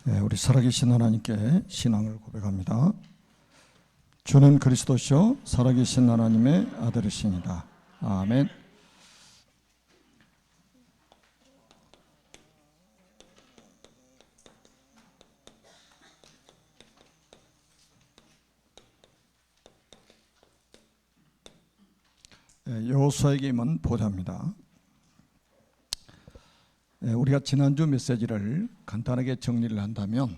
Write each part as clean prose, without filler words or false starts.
우리 살아계신 하나님께 신앙을 고백합니다. 주는 그리스도시요 살아계신 하나님의 아들이시니다. 아멘. 여호수아에게 임한 보좌입니다. 우리가 지난주 메시지를 간단하게 정리를 한다면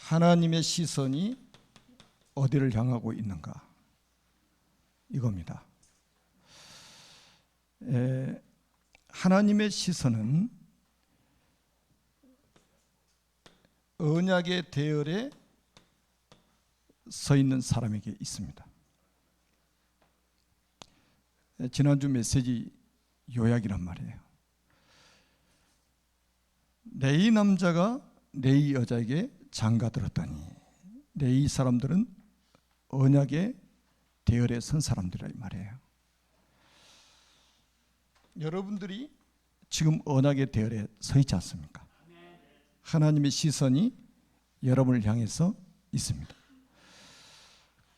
하나님의 시선이 어디를 향하고 있는가 이겁니다. 하나님의 시선은 언약의 대열에 서 있는 사람에게 있습니다. 지난주 메시지 요약이란 말이에요. 레위 남자가 레위 여자에게 장가들었다니 레위 사람들은 언약의 대열에 선 사람들이란 말이에요. 여러분들이 지금 언약의 대열에 서 있지 않습니까? 하나님의 시선이 여러분을 향해서 있습니다.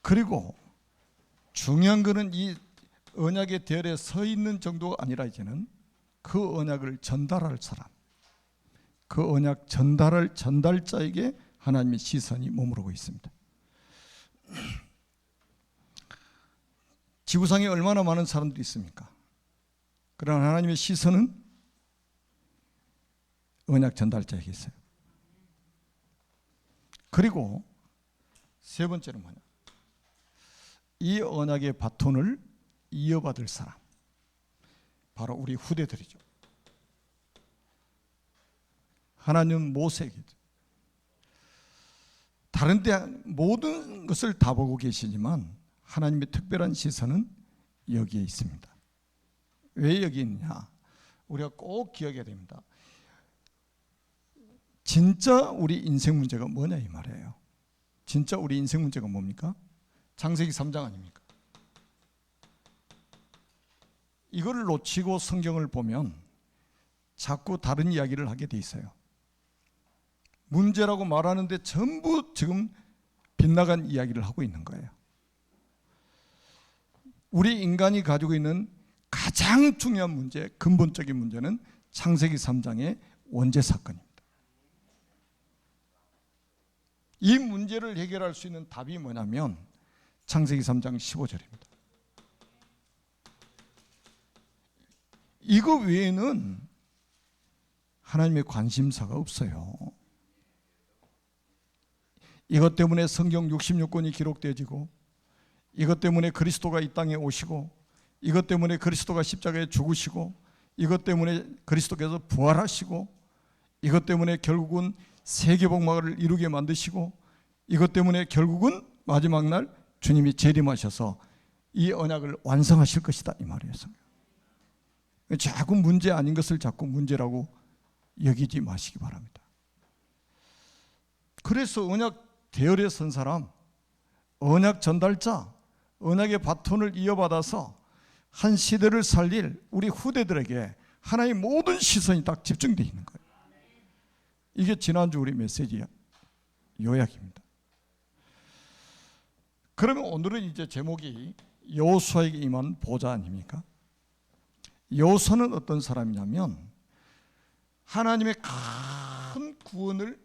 그리고 중요한 것은 이 언약의 대열에 서 있는 정도가 아니라 이제는 그 언약을 전달할 사람, 그 언약 전달할 전달자에게 하나님의 시선이 머무르고 있습니다. 지구상에 얼마나 많은 사람들이 있습니까? 그러나 하나님의 시선은 언약 전달자에게 있어요. 그리고 세 번째는 뭐냐? 이 언약의 바톤을 이어받을 사람, 바로 우리 후대들이죠. 하나님은 모세에게 다른 데 모든 것을 다 보고 계시지만 하나님의 특별한 시선은 여기에 있습니다. 왜 여기 있느냐? 우리가 꼭 기억해야 됩니다. 진짜 우리 인생 문제가 뭐냐 이 말이에요. 진짜 우리 인생 문제가 뭡니까? 창세기 3장 아닙니까? 이거를 놓치고 성경을 보면 자꾸 다른 이야기를 하게 돼 있어요. 문제라고 말하는데 전부 지금 빗나간 이야기를 하고 있는 거예요. 우리 인간이 가지고 있는 가장 중요한 문제, 근본적인 문제는 창세기 3장의 원죄 사건입니다. 이 문제를 해결할 수 있는 답이 뭐냐면 창세기 3장 15절입니다. 이거 외에는 하나님의 관심사가 없어요. 이것 때문에 성경 66권이 기록되어지고, 이것 때문에 그리스도가 이 땅에 오시고, 이것 때문에 그리스도가 십자가에 죽으시고, 이것 때문에 그리스도께서 부활하시고, 이것 때문에 결국은 세계복막을 이루게 만드시고, 이것 때문에 결국은 마지막 날 주님이 재림하셔서 이 언약을 완성하실 것이다 이 말이에요. 자꾸 문제 아닌 것을 자꾸 문제라고 여기지 마시기 바랍니다. 그래서 언약 대열에 선 사람, 언약 전달자, 언약의 바톤을 이어받아서 한 시대를 살릴 우리 후대들에게 하나의 모든 시선이 딱 집중되어 있는 거예요. 이게 지난주 우리 메시지 요약입니다. 그러면 오늘은 이제 제목이 여호수아에게 임한 보좌 아닙니까? 여호수아는 어떤 사람이냐면 하나님의 큰 구원을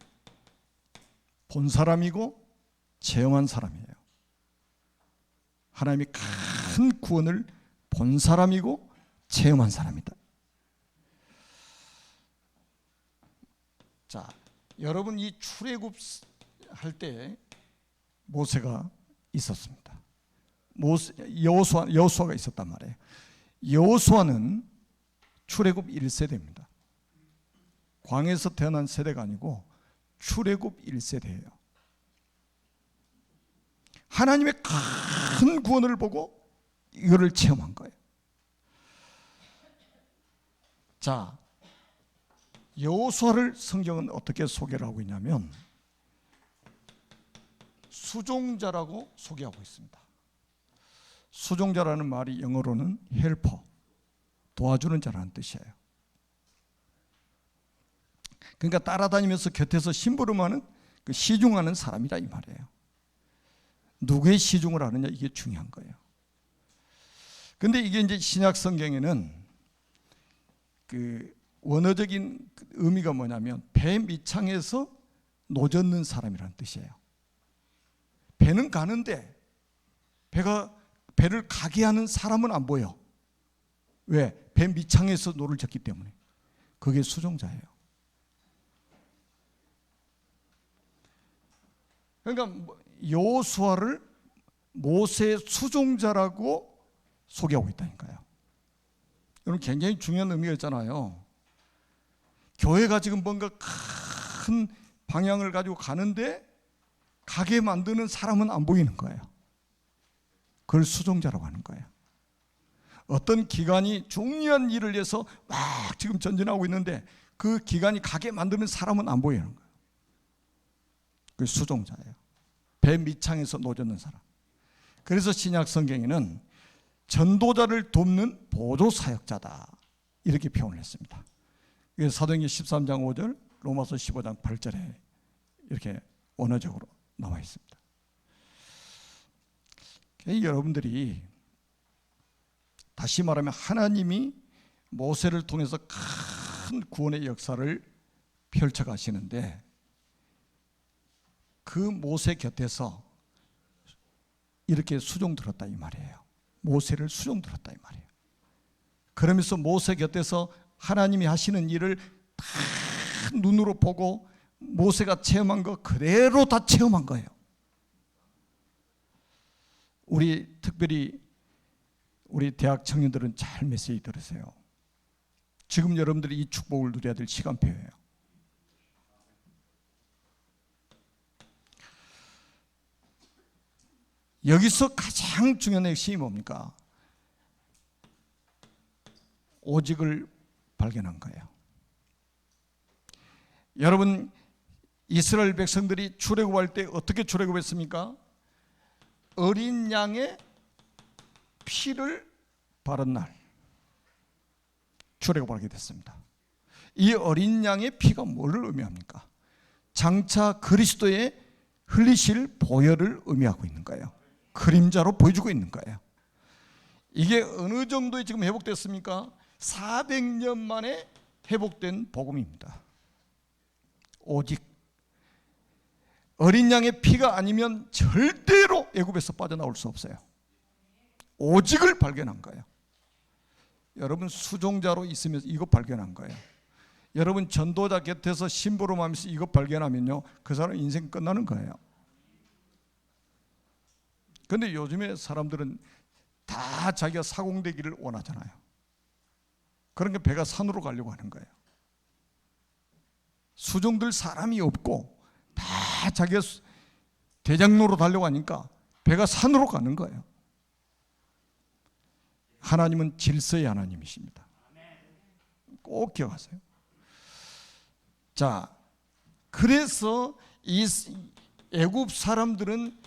본 사람이고 체험한 사람이에요. 하나님의 큰 구원을 본 사람이고 체험한 사람이다. 자, 여러분 이 출애굽 할 때 모세가 있었습니다. 여호수아가 있었단 말이에요. 여호수아는 출애굽 1세대입니다. 광야에서 태어난 세대가 아니고 출애굽 1세대예요. 하나님의 큰 구원을 보고 이거를 체험한 거예요. 자, 여호수아를 성경은 어떻게 소개를 하고 있냐면 수종자라고 소개하고 있습니다. 수종자라는 말이 영어로는 헬퍼, 도와주는 자라는 뜻이에요. 그러니까 따라다니면서 곁에서 심부름하는 그 시중하는 사람이라 이 말이에요. 누구의 시중을 하느냐, 이게 중요한 거예요. 근데 이게 이제 신약 성경에는 그 원어적인 의미가 뭐냐면 배 밑창에서 노젓는 사람이라는 뜻이에요. 배는 가는데 배를 가게 하는 사람은 안 보여. 왜? 배 밑창에서 노를 젓기 때문에. 그게 수종자예요. 그러니까 여호수아를 모세의 수종자라고 소개하고 있다니까요. 여러분, 굉장히 중요한 의미가 있잖아요. 교회가 지금 뭔가 큰 방향을 가지고 가는데 가게 만드는 사람은 안 보이는 거예요. 그걸 수종자라고 하는 거예요. 어떤 기관이 중요한 일을 위해서 막 지금 전진하고 있는데 그 기관이 가게 만드는 사람은 안 보이는 거예요. 그게 수종자예요. 배 밑창에서 노젓는 사람. 그래서 신약 성경에는 전도자를 돕는 보조 사역자다, 이렇게 표현을 했습니다. 사도행전 13장 5절, 로마서 15장 8절에 이렇게 원어적으로 나와 있습니다. 여러분들이 다시 말하면 하나님이 모세를 통해서 큰 구원의 역사를 펼쳐가시는데 그 모세 곁에서 이렇게 수종 들었다 이 말이에요. 모세를 수종 들었다 이 말이에요. 그러면서 모세 곁에서 하나님이 하시는 일을 다 눈으로 보고 모세가 체험한 거 그대로 다 체험한 거예요. 특별히 우리 대학 청년들은 잘 메시지 들으세요. 지금 여러분들이 이 축복을 누려야 될 시간표예요. 여기서 가장 중요한 핵심이 뭡니까? 오직을 발견한 거예요. 여러분, 이스라엘 백성들이 출애굽할 때 어떻게 출애굽했습니까? 어린 양의 피를 바른 날 출애굽하게 됐습니다. 이 어린 양의 피가 뭐를 의미합니까? 장차 그리스도의 흘리실 보혈을 의미하고 있는 거예요. 그림자로 보여주고 있는 거예요. 이게 어느 정도에 지금 회복됐습니까? 400년 만에 회복된 복음입니다. 오직 어린 양의 피가 아니면 절대로 애굽에서 빠져나올 수 없어요. 오직을 발견한 거예요. 여러분, 수종자로 있으면서 이거 발견한 거예요. 여러분, 전도자 곁에서 심부름하면서 이거 발견하면요, 그 사람 인생 끝나는 거예요. 그런데 요즘에 사람들은 다 자기가 사공되기를 원하잖아요. 그러니까 배가 산으로 가려고 하는 거예요. 수종들 사람이 없고 다 자기가 대장로로 가려고 하니까 배가 산으로 가는 거예요. 하나님은 질서의 하나님이십니다. 꼭 기억하세요. 자, 그래서 이 애굽 사람들은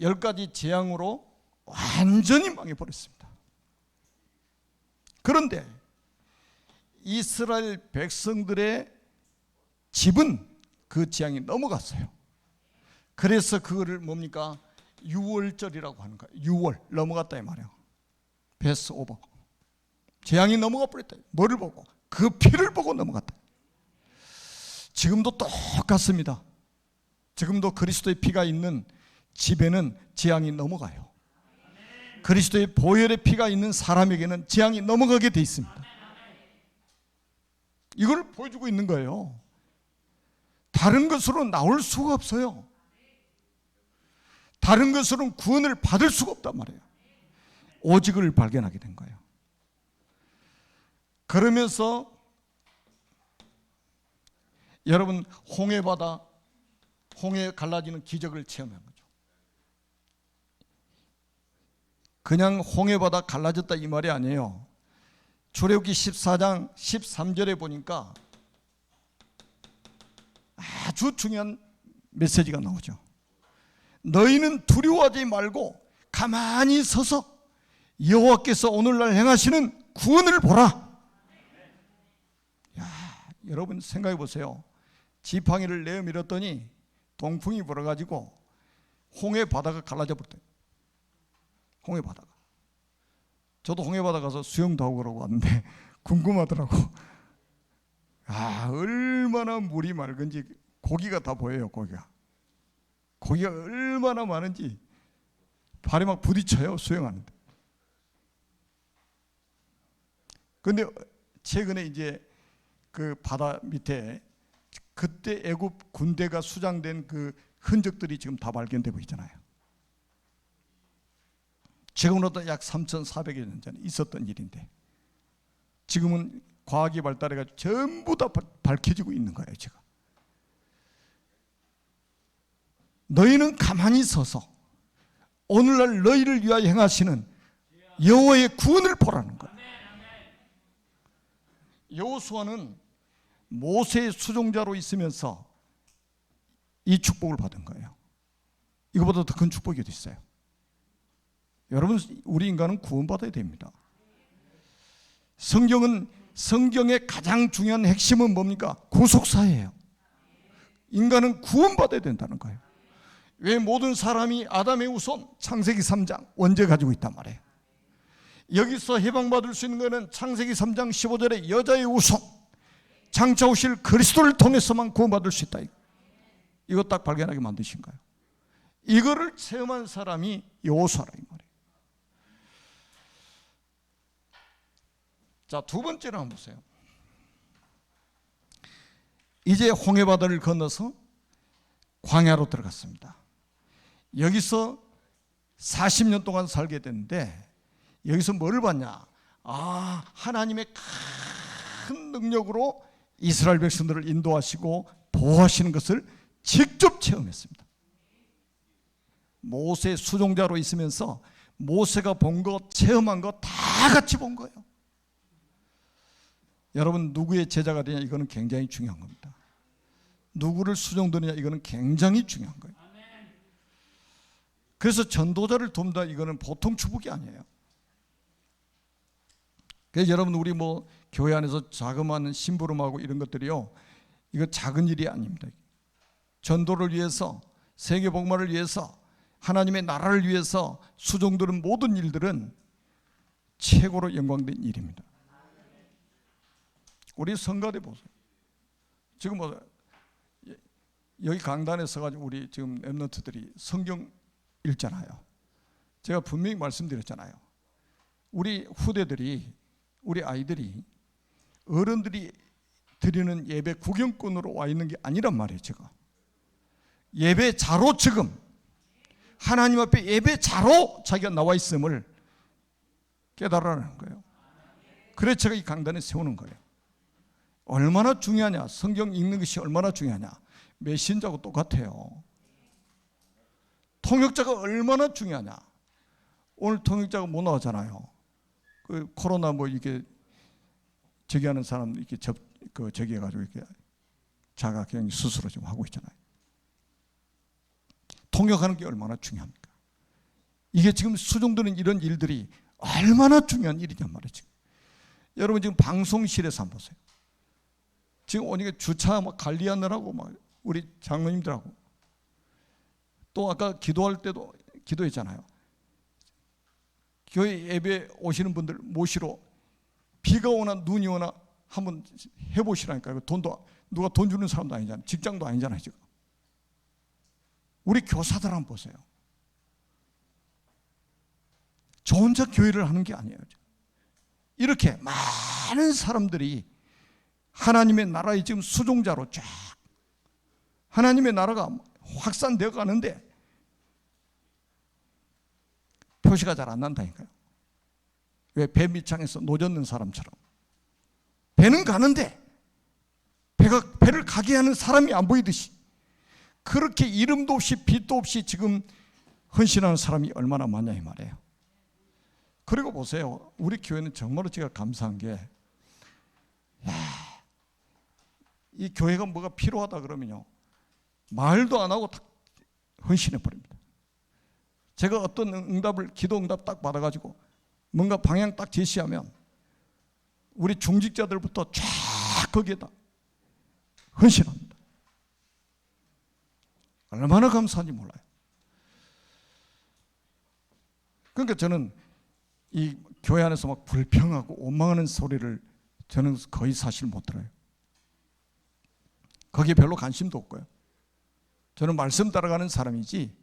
10가지 재앙으로 완전히 망해버렸습니다. 그런데 이스라엘 백성들의 집은 그 재앙이 넘어갔어요. 그래서 그거를 뭡니까? 유월절이라고 하는 거예요. 유월, 넘어갔다 이 말이에요. 패스 오버. 재앙이 넘어가 버렸다. 뭐를 보고? 그 피를 보고 넘어갔다. 지금도 똑같습니다. 지금도 그리스도의 피가 있는 집에는 재앙이 넘어가요. 그리스도의 보혈의 피가 있는 사람에게는 재앙이 넘어가게 돼 있습니다. 이걸 보여주고 있는 거예요. 다른 것으로 나올 수가 없어요. 다른 것으로는 구원을 받을 수가 없단 말이에요. 오직을 발견하게 된 거예요. 그러면서 여러분, 홍해바다, 홍해 갈라지는 기적을 체험한 거죠. 그냥 홍해바다 갈라졌다 이 말이 아니에요. 출애굽기 14장 13절에 보니까 아주 중요한 메시지가 나오죠. 너희는 두려워하지 말고 가만히 서서 여호와께서 오늘날 행하시는 구원을 보라. 야, 여러분 생각해 보세요. 지팡이를 내밀었더니 동풍이 불어가지고 홍해 바다가 갈라져 버렸대요. 홍해 바다가. 저도 홍해 바다 가서 수영도 하고 그러고 왔는데 궁금하더라고. 아, 얼마나 물이 맑은지 고기가 다 보여요. 고기가 얼마나 많은지 발에 막 부딪혀요, 수영하는데. 근데 최근에 이제 그 바다 밑에 그때 애굽 군대가 수장된 그 흔적들이 지금 다 발견되고 있잖아요. 지금으로부터 약 3,400여 년 전에 있었던 일인데 지금은 과학이 발달해가지고 전부 다 밝혀지고 있는 거예요. 지금 너희는 가만히 서서 오늘날 너희를 위하여 행하시는 여호와의 구원을 보라는 거예요. 여호수아는 모세의 수종자로 있으면서 이 축복을 받은 거예요. 이거보다 더 큰 축복이 어디 있어요? 여러분, 우리 인간은 구원받아야 됩니다. 성경의 가장 중요한 핵심은 뭡니까? 구속사예요. 인간은 구원받아야 된다는 거예요. 왜 모든 사람이 아담의 후손 창세기 3장 원죄 가지고 있단 말이에요. 여기서 해방받을 수 있는 것은 창세기 3장 15절에 여자의 후손 장차 오실 그리스도를 통해서만 구원받을 수 있다. 이거 딱 발견하게 만드신 거예요. 이거를 체험한 사람이 여호수아라 이 말이에요. 자, 두 번째로 한번 보세요. 이제 홍해바다를 건너서 광야로 들어갔습니다. 여기서 40년 동안 살게 됐는데 여기서 뭐를 봤냐? 아, 하나님의 큰 능력으로 이스라엘 백성들을 인도하시고 보호하시는 것을 직접 체험했습니다. 모세 수종자로 있으면서 모세가 본 것, 체험한 것 다 같이 본 거예요. 여러분, 누구의 제자가 되냐? 이거는 굉장히 중요한 겁니다. 누구를 수종드느냐? 이거는 굉장히 중요한 거예요. 그래서 전도자를 돕는다, 이거는 보통 축복이 아니에요. 그래서 여러분, 우리 뭐 교회 안에서 자그마한 심부름하고 이런 것들이요, 이거 작은 일이 아닙니다. 전도를 위해서, 세계 복음화를 위해서, 하나님의 나라를 위해서 수종드는 모든 일들은 최고로 영광된 일입니다. 우리 성가대 보세요. 지금 뭐 여기 강단에 서가지고 우리 지금 랩런트들이 성경 읽잖아요. 제가 분명히 말씀드렸잖아요. 우리 후대들이, 우리 아이들이 어른들이 드리는 예배 구경꾼으로 와 있는 게 아니란 말이에요. 제가 예배자로, 지금 하나님 앞에 예배자로 자기가 나와 있음을 깨달으라는 거예요. 그래서 제가 이 강단에 세우는 거예요. 얼마나 중요하냐? 성경 읽는 것이 얼마나 중요하냐? 메신저하고 똑같아요. 통역자가 얼마나 중요하냐? 오늘 통역자가 못 나왔잖아요. 그 코로나 뭐 이게 저기 하는 사람 이렇게 저기 해가지고 이렇게 자가격리 스스로 지금 하고 있잖아요. 통역하는 게 얼마나 중요합니까? 이게 지금 수종되는 이런 일들이 얼마나 중요한 일이냔 말이죠. 여러분, 지금 방송실에서 한번 보세요. 지금 오니까 주차 막 관리하느라고 막 우리 장로님들하고, 또 아까 기도할 때도 기도했잖아요. 교회 예배 오시는 분들 모시러 비가 오나 눈이 오나 한번 해보시라니까요. 돈도 누가 돈 주는 사람도 아니잖아요. 직장도 아니잖아요. 지금 우리 교사들 한번 보세요. 저 혼자 교회를 하는 게 아니에요. 이렇게 많은 사람들이 하나님의 나라의 지금 수종자로 쫙 하나님의 나라가 확산되어 가는데 표시가 잘 안 난다니까요. 왜? 배 밑창에서 노젓는 사람처럼 배는 가는데 배를 가게 하는 사람이 안 보이듯이 그렇게 이름도 없이 빛도 없이 지금 헌신하는 사람이 얼마나 많냐 이 말이에요. 그리고 보세요. 우리 교회는 정말로 제가 감사한 게, 이 교회가 뭐가 필요하다 그러면요, 말도 안 하고 다 헌신해 버립니다. 제가 어떤 기도 응답 딱 받아가지고 뭔가 방향 딱 제시하면 우리 중직자들부터 쫙 거기에다 헌신합니다. 얼마나 감사한지 몰라요. 그러니까 저는 이 교회 안에서 막 불평하고 원망하는 소리를 저는 거의 사실 못 들어요. 거기에 별로 관심도 없고요. 저는 말씀 따라가는 사람이지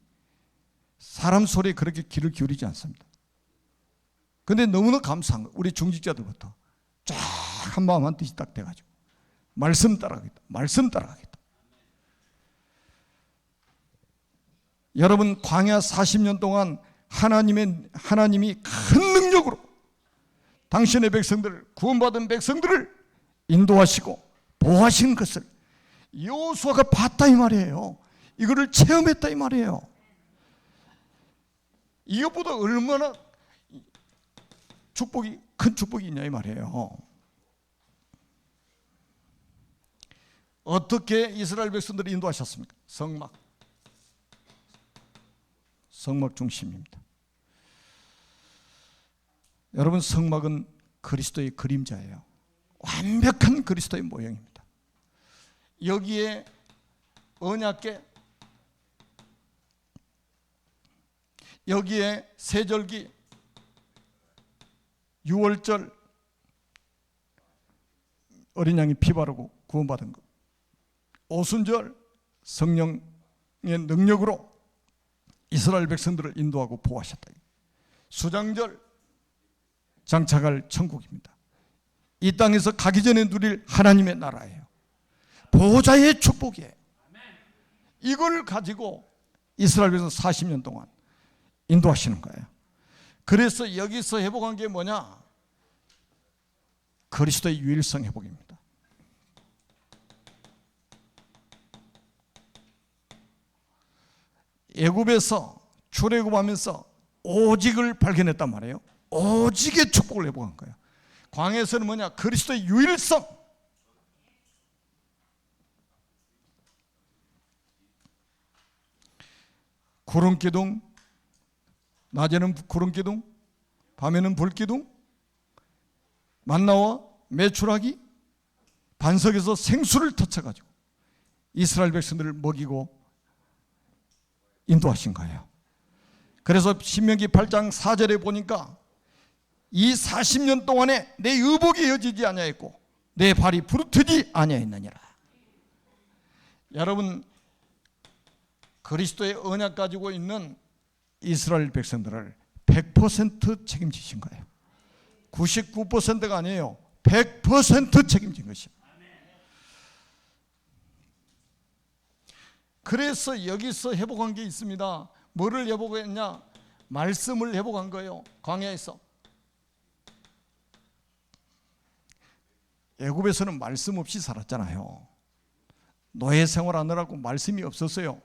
사람 소리에 그렇게 귀를 기울이지 않습니다. 근데 너무나 감사한 거예요. 우리 중직자들부터 쫙 한 마음 한 뜻이 딱 돼가지고 말씀 따라가겠다, 말씀 따라가겠다. 여러분, 광야 40년 동안 하나님이 큰 능력으로 당신의 백성들을, 구원받은 백성들을 인도하시고 보호하신 것을 여호수아가 봤다 이 말이에요. 이거를 체험했다 이 말이에요. 이것보다 얼마나 큰 축복이 있냐 이 말이에요. 어떻게 이스라엘 백성들을 인도하셨습니까? 성막 중심입니다. 여러분, 성막은 그리스도의 그림자예요. 완벽한 그리스도의 모형입니다. 여기에 언약궤, 여기에 세절기, 유월절, 어린 양이 피 바르고 구원받은 것, 오순절, 성령의 능력으로 이스라엘 백성들을 인도하고 보호하셨다. 수장절, 장차갈 천국입니다. 이 땅에서 가기 전에 누릴 하나님의 나라예요. 보호자의 축복이에요. 이걸 가지고 이스라엘 백성 40년 동안 인도하시는 거예요. 그래서 여기서 회복한 게 뭐냐? 그리스도의 유일성 회복입니다. 애굽에서 출애굽하면서 오직을 발견했단 말이에요. 오직의 축복을 회복한 거예요. 광야에서는 뭐냐? 그리스도의 유일성. 구름기둥, 낮에는 구름기둥, 밤에는 불기둥, 만나와 메추라기, 반석에서 생수를 터쳐가지고 이스라엘 백성들을 먹이고 인도하신 거예요. 그래서 신명기 8장 4절에 보니까 이 40년 동안에 내 의복이 헤어지지 아니하였고 내 발이 부르트지 아니하였느니라. 여러분, 그리스도의 언약 가지고 있는 이스라엘 백성들을 100% 책임지신 거예요. 99%가 아니에요. 100% 책임진 것입니다. 그래서 여기서 회복한 게 있습니다. 뭐를 회복했냐? 말씀을 회복한 거예요. 광야에서. 애굽에서는 말씀 없이 살았잖아요. 노예 생활하느라고 말씀이 없었어요.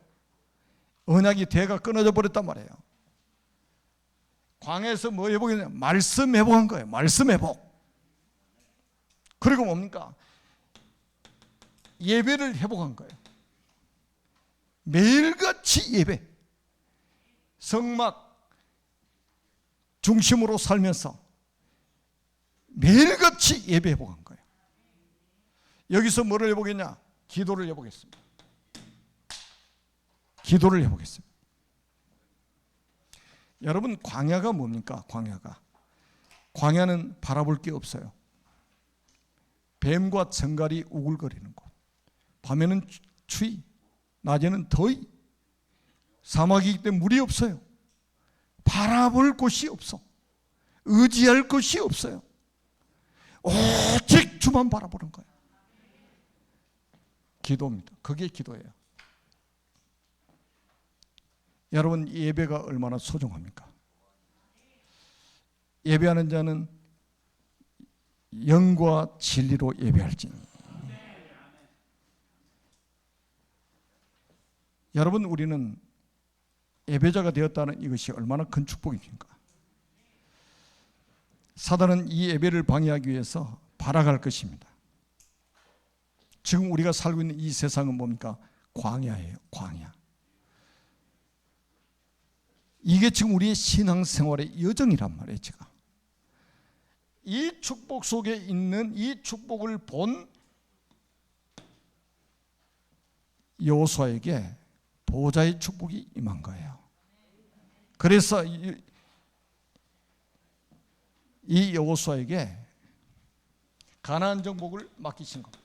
언약이 대가 끊어져 버렸단 말이에요. 광야에서 뭐 회복했냐? 말씀 회복한 거예요. 말씀 회복. 그리고 뭡니까? 예배를 회복한 거예요. 매일같이 예배, 성막 중심으로 살면서 매일같이 예배 회복한 거예요. 여기서 뭐를 회복했냐? 기도를 회복했습니다. 기도를 회복했습니다. 여러분, 광야가 뭡니까? 광야는 바라볼 게 없어요. 뱀과 정갈이 우글거리는 곳, 밤에는 추위, 낮에는 더위, 사막이기 때문에 물이 없어요. 바라볼 곳이 없어. 의지할 곳이 없어요. 오직 주만 바라보는 거예요. 기도입니다. 그게 기도예요. 여러분, 예배가 얼마나 소중합니까? 예배하는 자는 영과 진리로 예배할지니. 여러분, 우리는 예배자가 되었다는 이것이 얼마나 큰 축복입니까? 사단은 이 예배를 방해하기 위해서 발악할 것입니다. 지금 우리가 살고 있는 이 세상은 뭡니까? 광야예요. 광야. 이게 지금 우리의 신앙생활의 여정이란 말이에요. 제가 이 축복 속에 있는 이 축복을 본 여호수아에게 보좌의 축복이 임한 거예요. 그래서 이 여호수아에게 가나안 정복을 맡기신 겁니다.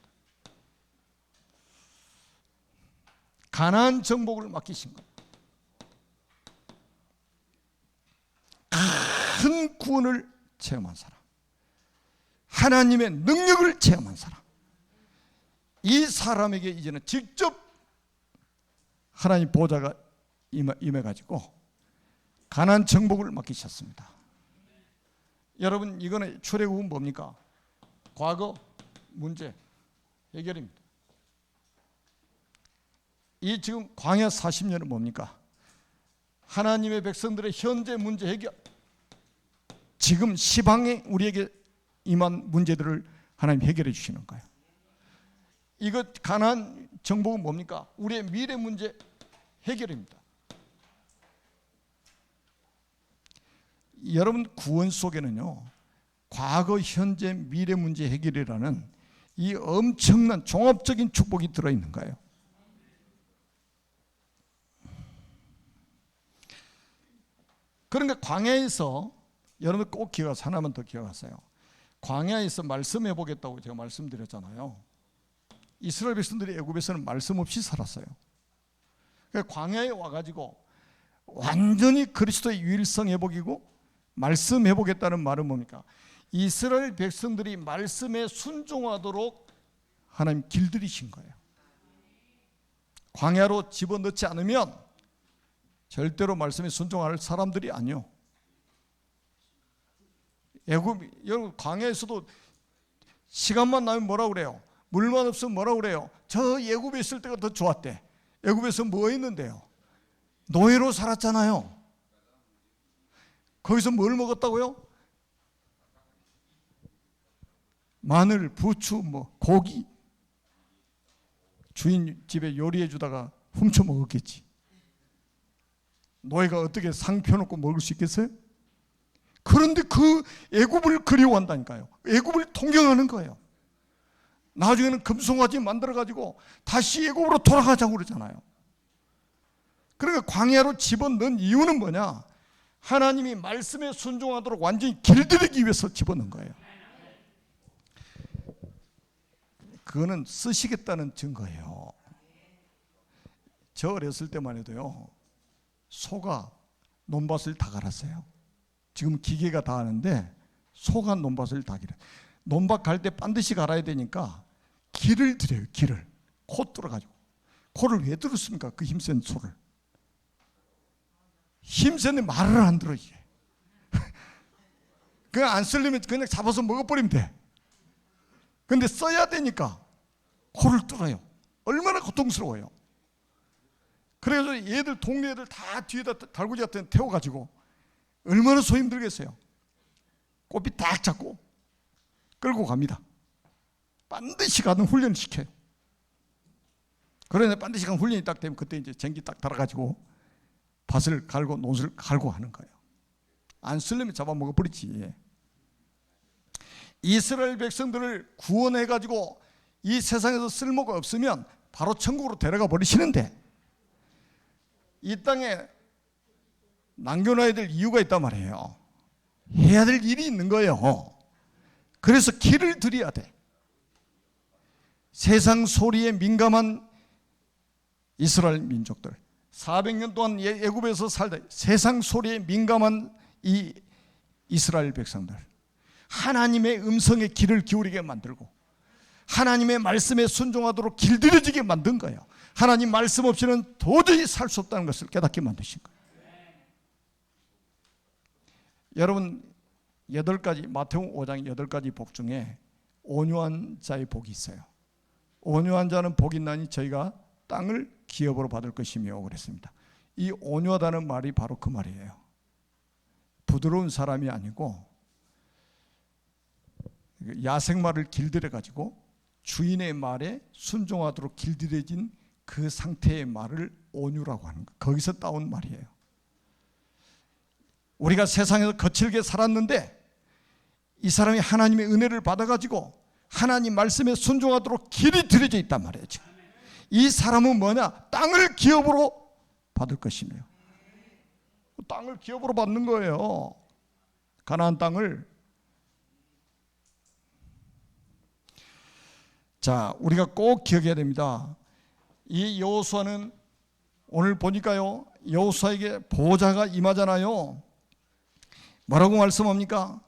가나안 정복을 맡기신 겁니다. 큰 구원을 체험한 사람, 하나님의 능력을 체험한 사람, 이 사람에게 이제는 직접 하나님 보좌가 임해가지고 가나안 정복을 맡기셨습니다. 여러분, 이거는 출애굽은 뭡니까? 과거 문제 해결입니다. 이 지금 광야 40년은 뭡니까? 하나님의 백성들의 현재 문제 해결. 지금 시방에 우리에게 임한 문제들을 하나님 해결해 주시는 거예요. 이거 가나안 정복은 뭡니까? 우리의 미래 문제 해결입니다. 여러분, 구원 속에는요, 과거, 현재, 미래 문제 해결이라는 이 엄청난 종합적인 축복이 들어있는 거예요. 그러니까 광야에서 여러분 꼭 기억하세요. 하나만 더 기억하세요. 광야에서 말씀해 보겠다고 제가 말씀드렸잖아요. 이스라엘 백성들이 애굽에서는 말씀 없이 살았어요. 그러니까 광야에 와가지고 완전히 그리스도의 유일성 회복이고 말씀 회복했다는 말은 뭡니까? 이스라엘 백성들이 말씀에 순종하도록 하나님 길들이신 거예요. 광야로 집어넣지 않으면 절대로 말씀에 순종할 사람들이 아니요. 여러분, 광야에서도 시간만 나면 뭐라고 그래요? 물만 없으면 뭐라고 그래요? 저 애굽에 있을 때가 더 좋았대. 애굽에서 뭐 했는데요? 노예로 살았잖아요. 거기서 뭘 먹었다고요? 마늘, 부추, 고기. 주인 집에 요리해 주다가 훔쳐 먹었겠지. 노예가 어떻게 상 펴놓고 먹을 수 있겠어요? 그런데 그 애굽을 그리워한다니까요. 애굽을 통경하는 거예요. 나중에는 금송아지 만들어가지고 다시 애굽으로 돌아가자고 그러잖아요. 그러니까 광야로 집어넣은 이유는 뭐냐? 하나님이 말씀에 순종하도록 완전히 길들이기 위해서 집어넣은 거예요. 그거는 쓰시겠다는 증거예요. 저 어렸을 때만 해도요, 소가 논밭을 다 갈았어요. 지금 기계가 다 하는데 소가 논밭을 다 갈아요. 논밭 갈 때 반드시 갈아야 되니까 기를 들여요. 기를 코 뚫어가지고. 코를 왜 들었습니까? 그 힘센 소를. 힘센데 말을 안 들어 이게. 그냥 안 쓰려면 그냥 잡아서 먹어버리면 돼. 근데 써야 되니까 코를 뚫어요. 얼마나 고통스러워요. 그래서 얘들 동네 애들 다 뒤에다 달구지 같은 데 태워가지고 얼마나 소 힘들겠어요. 꼬비 딱 잡고 끌고 갑니다. 반드시 가는 훈련을 시켜요. 그러나 반드시 가는 훈련이 딱 되면 그때 이제 전기 딱 달아가지고 밭을 갈고 논을 갈고 하는 거예요. 안 쓰려면 잡아먹어버리지. 이스라엘 백성들을 구원해가지고 이 세상에서 쓸모가 없으면 바로 천국으로 데려가 버리시는데 이 땅에 남겨놔야 될 이유가 있단 말이에요. 해야 될 일이 있는 거예요. 그래서 길을 들여야 돼. 세상 소리에 민감한 이스라엘 민족들, 400년 동안 애굽에서 살다 세상 소리에 민감한 이 이스라엘 백성들, 하나님의 음성에 귀를 기울이게 만들고 하나님의 말씀에 순종하도록 길들여지게 만든 거예요. 하나님 말씀 없이는 도저히 살 수 없다는 것을 깨닫게 만드신 거예요. 여러분, 8가지 마태복음 5장 8가지 복 중에 온유한 자의 복이 있어요. 온유한 자는 복이 있나니 저희가 땅을 기업으로 받을 것이며 그랬습니다. 이 온유하다는 말이 바로 그 말이에요. 부드러운 사람이 아니고 야생마를 길들여 가지고 주인의 말에 순종하도록 길들여진 그 상태의 말을 온유라고 하는 거예요. 거기서 따온 말이에요. 우리가 세상에서 거칠게 살았는데 이 사람이 하나님의 은혜를 받아가지고 하나님 말씀에 순종하도록 길이 들여져 있단 말이에요. 지금. 이 사람은 뭐냐? 땅을 기업으로 받을 것이며. 땅을 기업으로 받는 거예요. 가나안 땅을. 자, 우리가 꼭 기억해야 됩니다. 이 여호수아는 오늘 보니까요, 여호수아에게 보호자가 임하잖아요. 뭐라고 말씀합니까?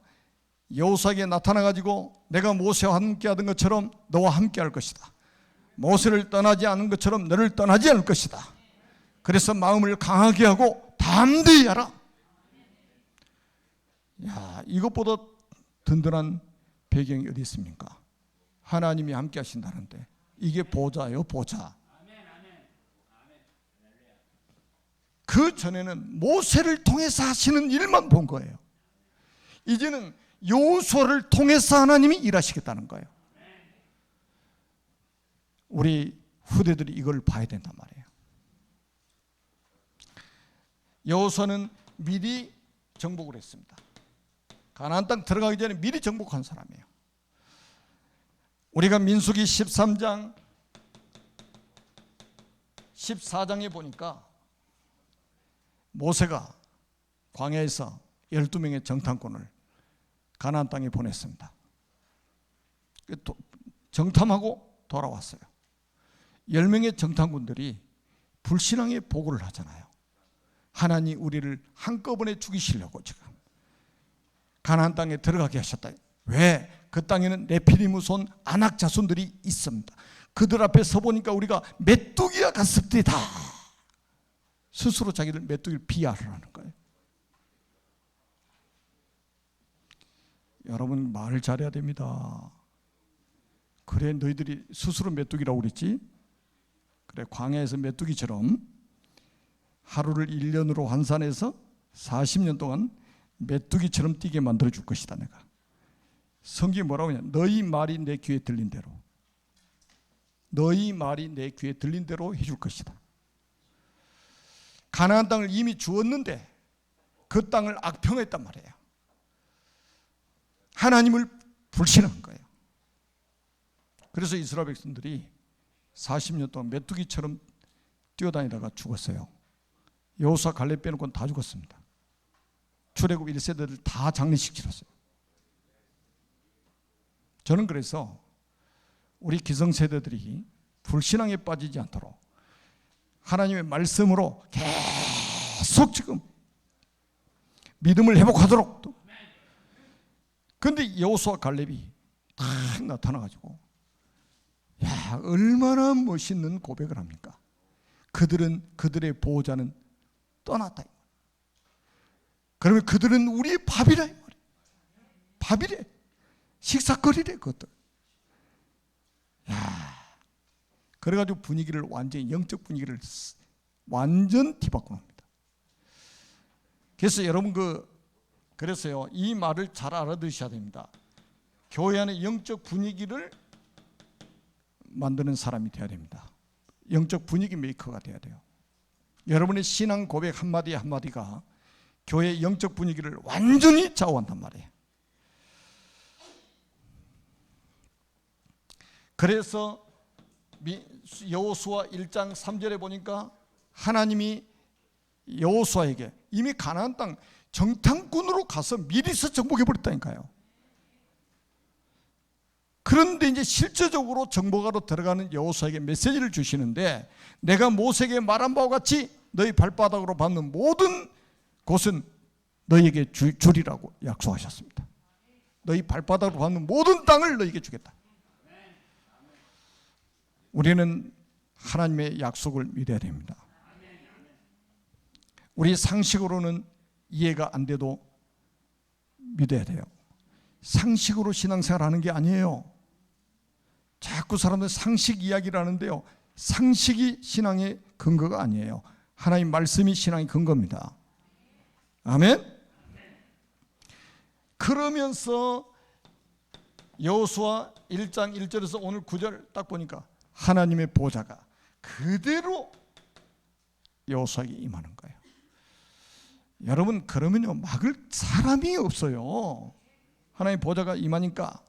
여호수아에게 나타나가지고 내가 모세와 함께 하던 것처럼 너와 함께 할 것이다. 모세를 떠나지 않은 것처럼 너를 떠나지 않을 것이다. 그래서 마음을 강하게 하고 담대히 하라. 야, 이것보다 든든한 배경이 어디 있습니까? 하나님이 함께 하신다는데 이게 보좌예요, 보좌. 그 전에는 모세를 통해서 하시는 일만 본 거예요. 이제는 여호수아를 통해서 하나님이 일하시겠다는 거예요. 우리 후대들이 이걸 봐야 된단 말이에요. 여호수아는 미리 정복을 했습니다. 가나안 땅 들어가기 전에 미리 정복한 사람이에요. 우리가 민수기 13장 14장에 보니까 모세가 광야에서 12명의 정탐꾼을 가나안 땅에 보냈습니다. 정탐하고 돌아왔어요. 10명의 정탐꾼들이 불신앙의 보고를 하잖아요. 하나님 우리를 한꺼번에 죽이시려고 지금 가나안 땅에 들어가게 하셨다. 왜? 그 땅에는 네피림 후손 아낙 자손들이 있습니다. 그들 앞에 서 보니까 우리가 메뚜기와 같습니다. 스스로 자기들 메뚜기를 비하하라는 거예요. 여러분 말을 잘해야 됩니다. 그래 너희들이 스스로 메뚜기라고 그랬지? 그래 광야에서 메뚜기처럼 하루를 1년으로 환산해서 40년 동안 메뚜기처럼 뛰게 만들어 줄 것이다. 내가 성경이 뭐라고 하냐? 너희 말이 내 귀에 들린 대로, 너희 말이 내 귀에 들린 대로 해줄 것이다. 가나안 땅을 이미 주었는데 그 땅을 악평했단 말이에요. 하나님을 불신한 거예요. 그래서 이스라엘 백성들이 40년 동안 메뚜기처럼 뛰어다니다가 죽었어요. 여호수아 갈렙 빼놓고는 다 죽었습니다. 출애굽 1세대들 다 장례식 치렀어요. 저는 그래서 우리 기성세대들이 불신앙에 빠지지 않도록 하나님의 말씀으로 계속 지금 믿음을 회복하도록. 그런데 여호수아 갈렙이 딱 나타나가지고 야 얼마나 멋있는 고백을 합니까? 그들의 보호자는 떠났다. 그러면 그들은 우리의 밥이라. 밥이래. 식사거리래 그것들. 야, 그래가지고 분위기를 완전히 영적 분위기를 완전 뒤바꿔 놉니다. 그래서 여러분 그래서요 이 말을 잘 알아두셔야 됩니다. 교회 안에 영적 분위기를 만드는 사람이 되어야 됩니다. 영적 분위기 메이커가 되어야 돼요. 여러분의 신앙 고백 한마디 한마디가 교회의 영적 분위기를 완전히 좌우한단 말이에요. 그래서 여호수아 1장 3절에 보니까 하나님이 여호수아에게 이미 가나안 땅 정탐꾼으로 가서 미리서 정복해 버렸다니까요. 그런데 이제 실제적으로 정복하러 들어가는 여호수아에게 메시지를 주시는데 내가 모세에게 말한 바와 같이 너희 발바닥으로 밟는 모든 곳은 너희에게 주리라고 약속하셨습니다. 너희 발바닥으로 밟는 모든 땅을 너희에게 주겠다. 우리는 하나님의 약속을 믿어야 됩니다. 우리 상식으로는 이해가 안 돼도 믿어야 돼요. 상식으로 신앙생활하는 게 아니에요. 자꾸 사람들 상식 이야기를 하는데요, 상식이 신앙의 근거가 아니에요. 하나님 말씀이 신앙의 근거입니다. 아멘. 그러면서 여호수아 1장 1절에서 오늘 9절 딱 보니까 하나님의 보좌가 그대로 여호수아에게 임하는 거예요. 여러분 그러면요 막을 사람이 없어요. 하나님의 보좌가 임하니까.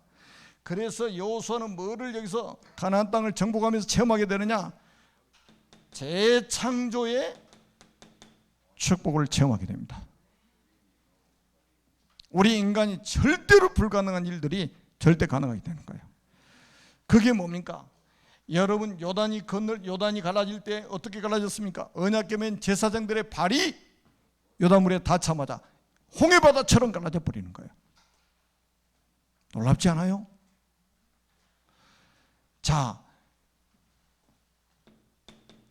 그래서 여호수아는 뭐를 여기서 가나안 땅을 정복하면서 체험하게 되느냐? 재창조의 축복을 체험하게 됩니다. 우리 인간이 절대로 불가능한 일들이 절대 가능하게 되는 거예요. 그게 뭡니까? 여러분, 요단이 갈라질 때 어떻게 갈라졌습니까? 언약궤면 제사장들의 발이 요단물에 닿자마자 홍해바다처럼 갈라져 버리는 거예요. 놀랍지 않아요? 자,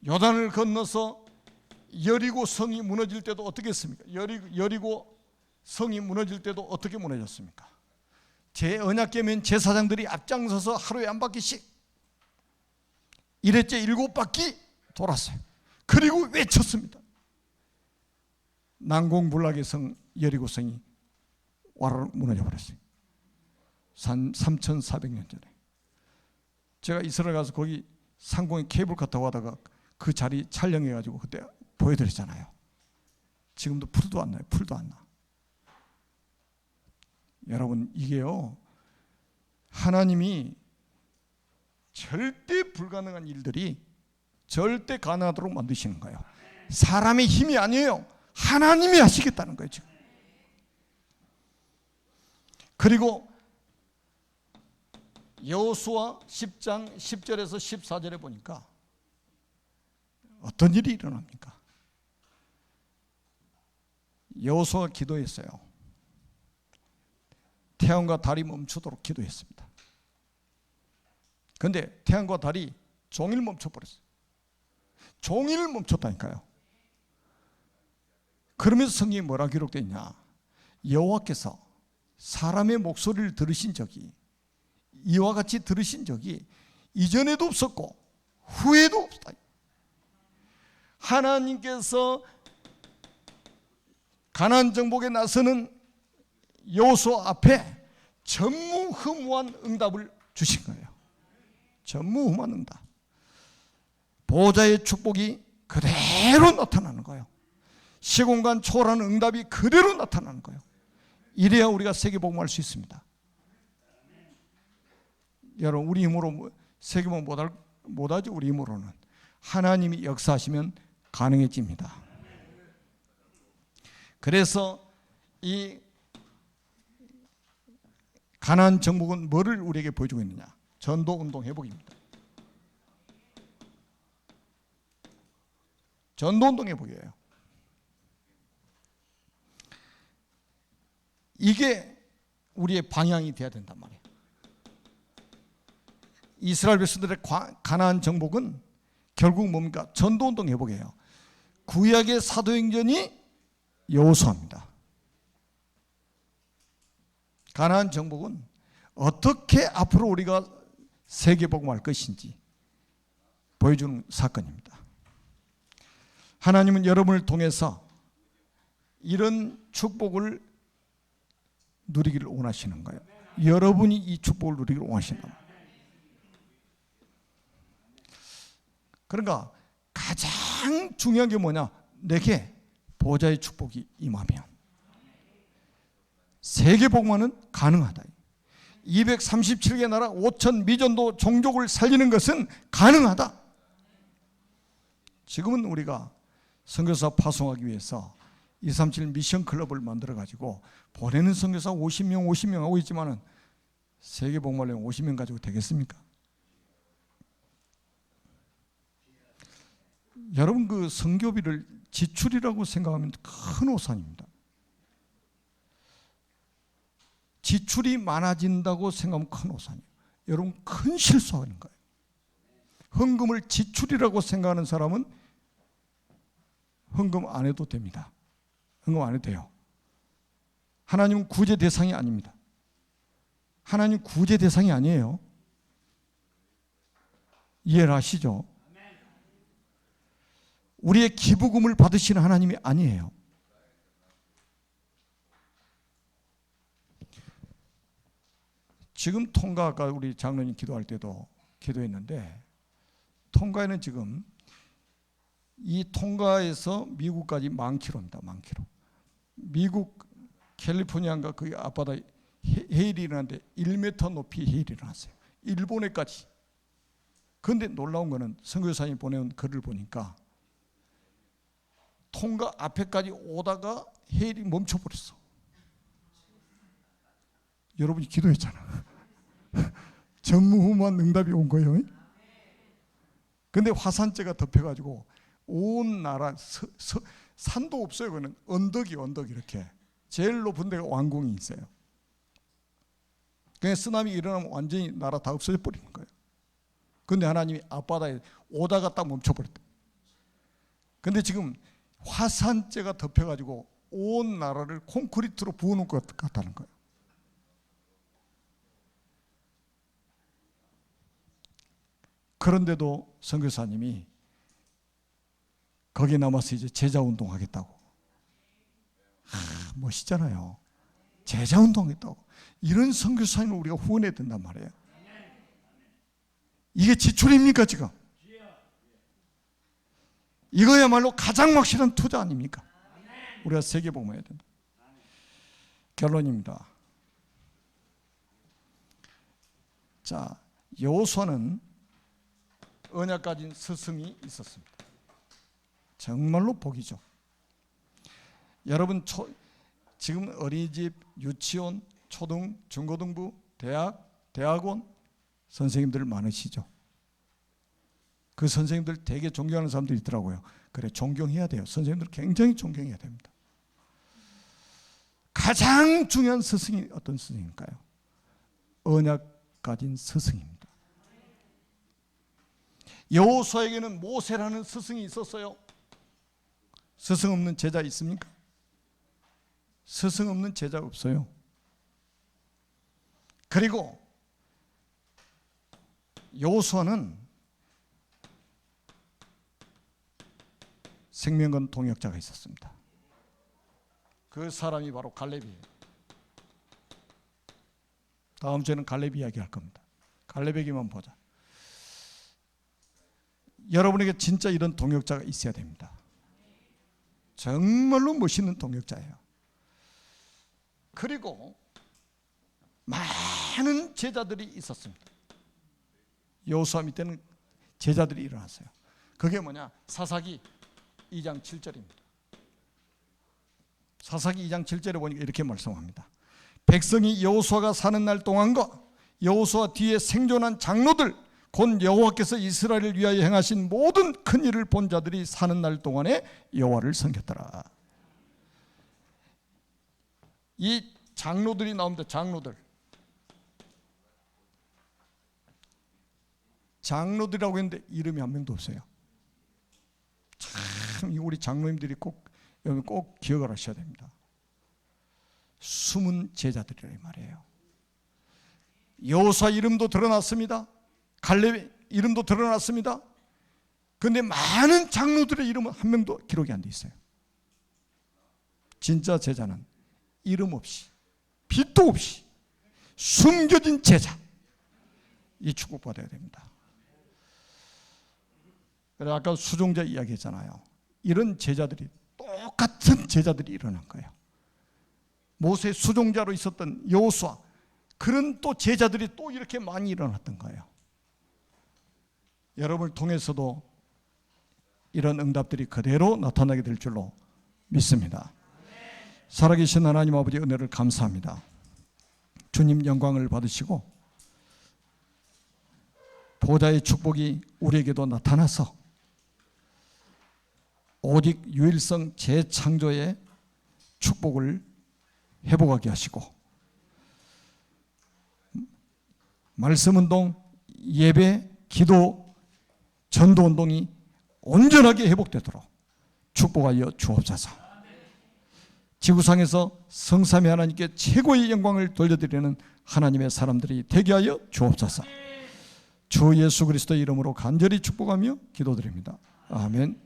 요단을 건너서 여리고 성이 무너질 때도 어떻게 했습니까? 여리고 성이 무너질 때도 어떻게 무너졌습니까? 제 언약궤면 제사장들이 앞장서서 하루에 한 바퀴씩 일회째 7바퀴 돌았어요. 그리고 외쳤습니다. 난공불락의 성 여리고성이 와르르 무너져 버렸어요. 3,400년 전에. 제가 이스라엘 가서 거기 상공에 케이블카 타고 가다가 그 자리 촬영해가지고 그때 보여드렸잖아요. 지금도 풀도 안 나요. 풀도 안 나. 여러분, 이게요, 하나님이 절대 불가능한 일들이 절대 가능하도록 만드시는 거예요. 사람의 힘이 아니에요. 하나님이 하시겠다는 거예요, 지금. 그리고 여호수아 10장 10절에서 14절에 보니까 어떤 일이 일어납니까? 여호수아가 기도했어요. 태양과 달이 멈추도록 기도했습니다. 그런데 태양과 달이 종일 멈춰버렸어요. 종일 멈췄다니까요. 그러면서 성경에 뭐라 기록되어 있냐? 여호와께서 사람의 목소리를 들으신 적이, 이와 같이 들으신 적이 이전에도 없었고 후에도 없다. 하나님께서 가나안 정복에 나서는 여호수아 앞에 전무후무한 응답을 주신 거예요. 전무후무한 응답. 보호자의 축복이 그대로 나타나는 거예요. 시공간 초월하는 응답이 그대로 나타나는 거예요. 이래야 우리가 세계복음할 수 있습니다. 여러분, 우리 힘으로 세계복음 못하죠. 우리 힘으로는. 하나님이 역사하시면 가능해집니다. 그래서 이 가나안 정복은 뭐를 우리에게 보여주고 있느냐? 전도운동 회복입니다. 전도운동 회복이에요. 이게 우리의 방향이 돼야 된단 말이에요. 이스라엘 백성들의 가나안 정복은 결국 뭡니까? 전도운동 회복이에요. 구약의 사도행전이 여호수아입니다. 가나안 정복은 어떻게 앞으로 우리가 세계복음할 것인지 보여주는 사건입니다. 하나님은 여러분을 통해서 이런 축복을 누리기를 원하시는 거예요. 여러분이 이 축복을 누리기를 원하시는 거예요. 그러니까 가장 중요한 게 뭐냐? 내게 보호자의 축복이 임하면 세계복음화는 가능하다. 237개 나라 5천 미전도 종족을 살리는 것은 가능하다. 지금은 우리가 선교사 파송하기 위해서 237 미션 클럽을 만들어 가지고 보내는 선교사 50명 하고 있지만은 세계복음화하려면 50명 가지고 되겠습니까? 여러분, 그 선교비를 지출이라고 생각하면 큰 오산입니다. 지출이 많아진다고 생각하면 큰 오산이에요. 여러분, 큰 실수하는 거예요. 헌금을 지출이라고 생각하는 사람은 헌금 안 해도 됩니다. 헌금 안 해도 돼요. 하나님은 구제 대상이 아닙니다. 하나님 구제 대상이 아니에요. 이해를 하시죠? 우리의 기부금을 받으시는 하나님이 아니에요. 지금 통가가 우리 장로님 기도할 때도 기도했는데, 통가에는 지금 이 통가에서 미국까지 10,000km입니다. 10,000km. 미국 캘리포니아인가 그 앞바다 해일이 일어났는데 1m 높이 해일이 일어났어요. 일본에까지. 그런데 놀라운 거는 선교사님이 보내온 글을 보니까 통과 앞에까지 오다가 해일이 멈춰버렸어. 여러분이 기도했잖아. 전무후무한 응답이 온 거예요. 근데 화산재가 덮여가지고 온 나라 산도 없어요. 그는 언덕이 이렇게 제일 높은 데가 왕궁이 있어요. 그냥 쓰나미 일어나면 완전히 나라 다 없어져 버리는 거예요. 근데 하나님이 앞바다에 오다가 딱 멈춰버렸대. 근데 지금 화산재가 덮여가지고 온 나라를 콘크리트로 부어놓은 것 같다는 거예요. 그런데도 선교사님이 거기 남아서 이제 제자운동 하겠다고. 멋있잖아요. 제자운동 하겠다고. 이런 선교사님을 우리가 후원해야 된단 말이에요. 이게 지출입니까 지금? 이거야말로 가장 확실한 투자 아닙니까? 우리가 세계복음해야 된다. 결론입니다. 자, 여호수아는 언약 가진 스승이 있었습니다. 정말로 복이죠. 여러분 지금 어린이집, 유치원, 초등, 중고등부, 대학원 선생님들 많으시죠. 그 선생님들 되게 존경하는 사람들이 있더라고요. 그래, 존경해야 돼요. 선생님들 굉장히 존경해야 됩니다. 가장 중요한 스승이 어떤 스승일까요? 언약 가진 스승입니다. 여호수아에게는 모세라는 스승이 있었어요. 스승 없는 제자 있습니까? 스승 없는 제자 없어요. 그리고 여호수아는 생명권 동역자가 있었습니다. 그 사람이 바로 갈렙이에요. 다음 주에는 갈렙 이야기 할 겁니다. 갈렙에게만 보자. 여러분에게 진짜 이런 동역자가 있어야 됩니다. 정말로 멋있는 동역자예요. 그리고 많은 제자들이 있었습니다. 여호수아 밑에는 제자들이 일어났어요. 그게 뭐냐? 사사기 2장 7절입니다. 사사기 2장 7절에 보니까 이렇게 말씀합니다. 백성이 여호수아가 사는 날 동안과 여호수아 뒤에 생존한 장로들 곧 여호와께서 이스라엘을 위하여 행하신 모든 큰 일을 본 자들이 사는 날 동안에 여호와를 섬겼더라. 이 장로들이 나옵니다. 장로들이라고 했는데 이름이 한 명도 없어요. 참 우리 장로님들이 꼭 기억을 하셔야 됩니다. 숨은 제자들이란 말이에요. 여호수아 이름도 드러났습니다. 갈렙의 이름도 드러났습니다. 그런데 많은 장로들의 이름은 한 명도 기록이 안 돼 있어요. 진짜 제자는 이름 없이, 빛도 없이 숨겨진 제자, 이 축복받아야 됩니다. 그래서 아까 수종자 이야기했잖아요. 이런 제자들이, 똑같은 제자들이 일어난 거예요. 모세 수종자로 있었던 여호수아, 그런 또 제자들이 또 이렇게 많이 일어났던 거예요. 여러분을 통해서도 이런 응답들이 그대로 나타나게 될 줄로 믿습니다. 살아계신 하나님 아버지 은혜를 감사합니다. 주님 영광을 받으시고 보좌의 축복이 우리에게도 나타나서 오직 유일성 재창조의 축복을 회복하게 하시고 말씀운동, 예배, 기도, 전도운동이 온전하게 회복되도록 축복하여 주옵소서. 지구상에서 성삼위 하나님께 최고의 영광을 돌려드리는 하나님의 사람들이 되게 하여 주옵소서. 주 예수 그리스도의 이름으로 간절히 축복하며 기도드립니다. 아멘.